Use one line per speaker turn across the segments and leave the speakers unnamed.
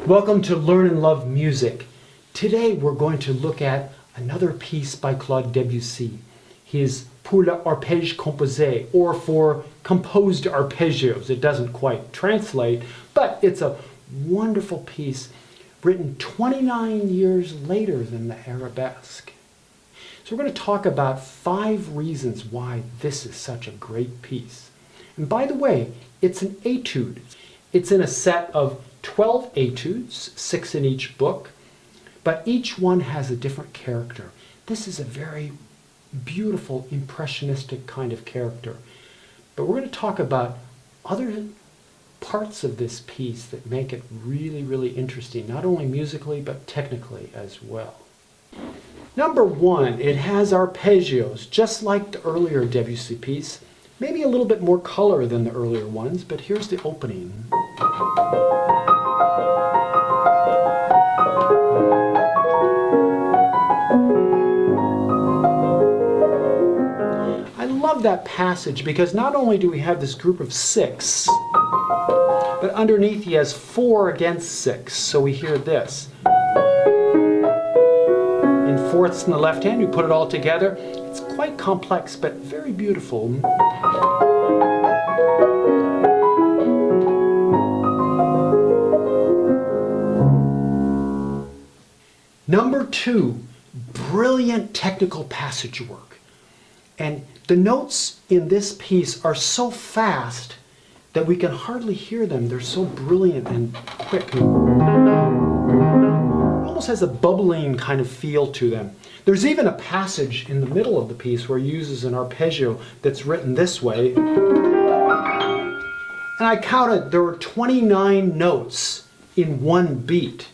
Welcome to Learn and Love Music. Today we're going to look at another piece by Claude Debussy, his Pour Les Arpèges Composés, or for composed arpeggios. It doesn't quite translate, but it's a wonderful piece written 29 years later than the Arabesque. So we're going to talk about 5 reasons why this is such a great piece. And by the way, it's an etude. It's in a set of 12 etudes, 6 in each book, but each one has a different character. This is a very beautiful, impressionistic kind of character. But we're going to talk about other parts of this piece that make it really, really interesting, not only musically, but technically as well. Number 1, it has arpeggios, just like the earlier Debussy piece. Maybe a little bit more color than the earlier ones, but here's the opening. I love that passage because not only do we have this group of 6, but underneath he has 4 against 6, so we hear this. In fourths in the left hand, we put it all together. It's quite complex, but very beautiful. Number 2, brilliant technical passage work. And the notes in this piece are so fast that we can hardly hear them. They're so brilliant and quick. It almost has a bubbling kind of feel to them. There's even a passage in the middle of the piece where he uses an arpeggio that's written this way. And I counted, there were 29 notes in one beat.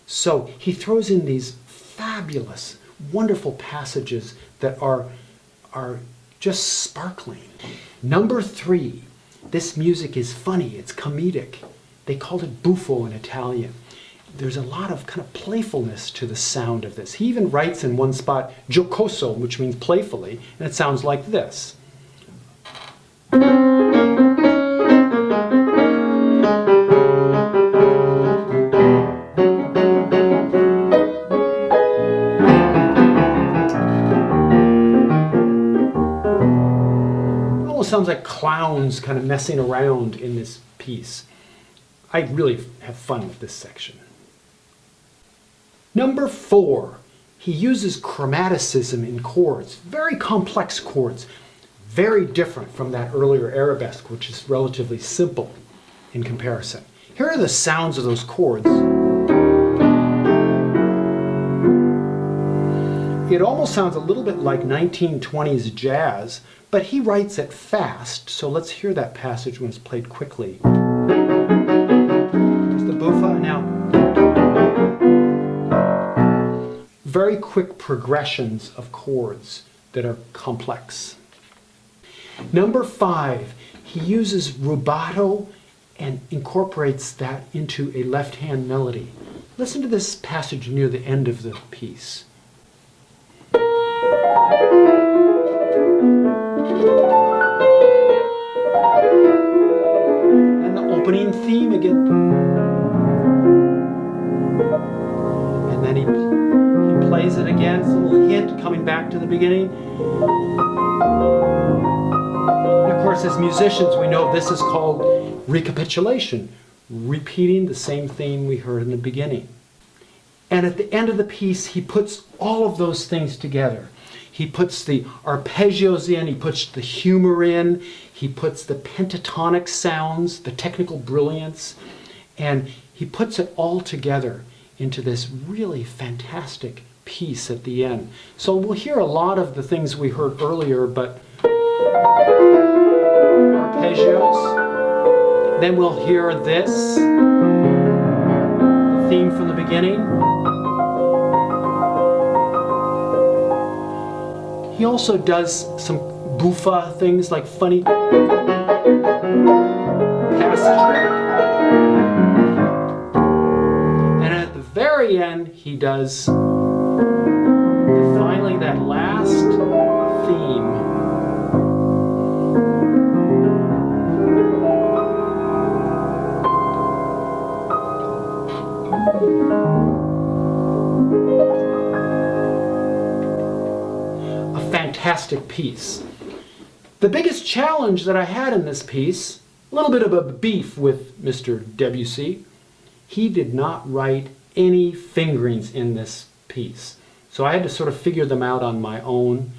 So he throws in these fabulous, wonderful passages that are just sparkling. Number 3, this music is funny, it's comedic. They called it buffo in Italian. There's a lot of kind of playfulness to the sound of this. He even writes in one spot, giocoso, which means playfully, and it sounds like this. Sounds like clowns kind of messing around in this piece. I really have fun with this section. Number 4, he uses chromaticism in chords, very complex chords, very different from that earlier Arabesque, which is relatively simple in comparison. Here are the sounds of those chords. It almost sounds a little bit like 1920s jazz, but he writes it fast, so let's hear that passage when it's played quickly. Here's the buffa now. Very quick progressions of chords that are complex. Number 5, he uses rubato and incorporates that into a left-hand melody. Listen to this passage near the end of the piece. And the opening theme again. And then he plays it again. It's a little hint coming back to the beginning. And of course, as musicians, we know this is called recapitulation, repeating the same theme we heard in the beginning. And at the end of the piece, he puts all of those things together. He puts the arpeggios in, he puts the humor in, he puts the pentatonic sounds, the technical brilliance, and he puts it all together into this really fantastic piece at the end. So we'll hear a lot of the things we heard earlier, but arpeggios. Then we'll hear this, the theme from the beginning. He also does some buffa things like funny passage. he does finally that last theme. A fantastic piece. The biggest challenge that I had in this piece, a little bit of a beef with Mr. Debussy, he did not write any fingerings in this piece. So I had to sort of figure them out on my own.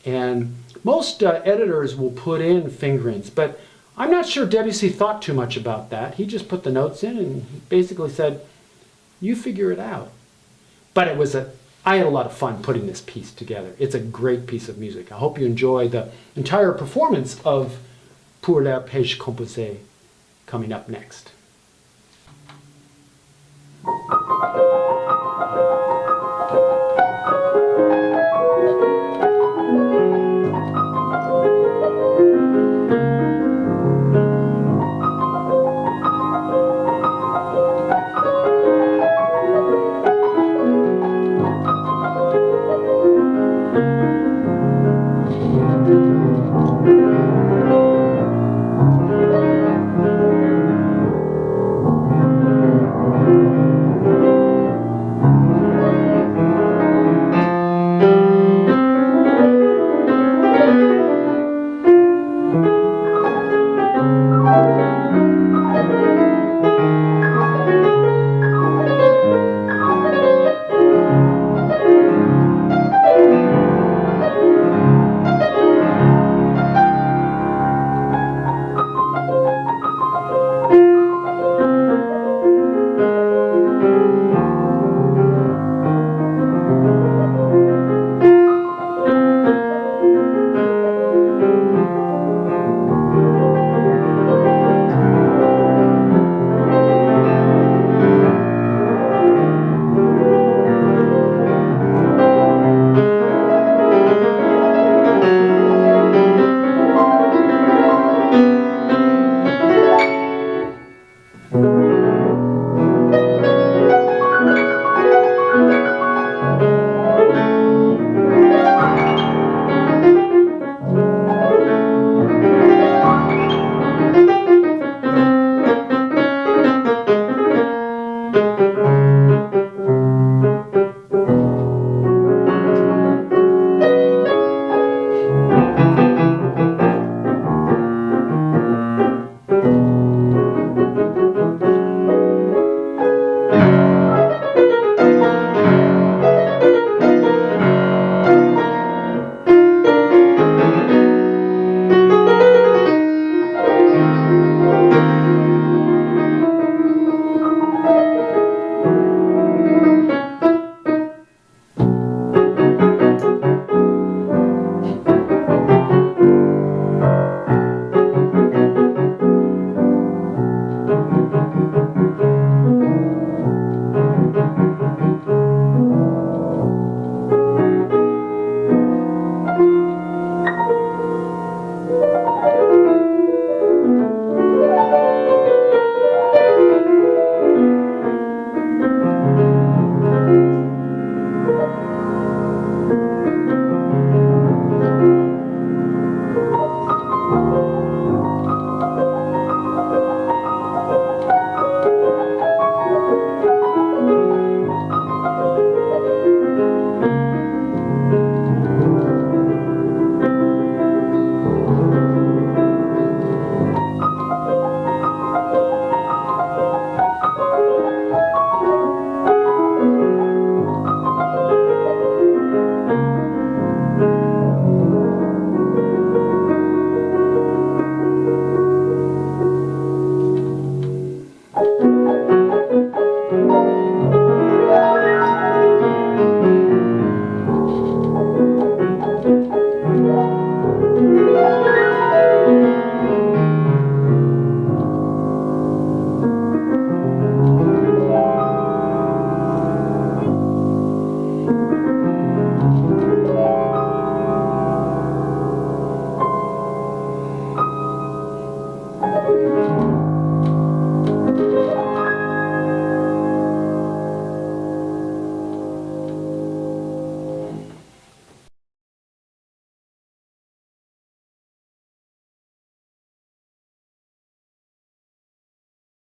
And most editors will put in fingerings, but I'm not sure Debussy thought too much about that. He just put the notes in and he basically said, you figure it out. But I had a lot of fun putting this piece together. It's a great piece of music. I hope you enjoy the entire performance of Pour Les Arpèges Composés coming up next.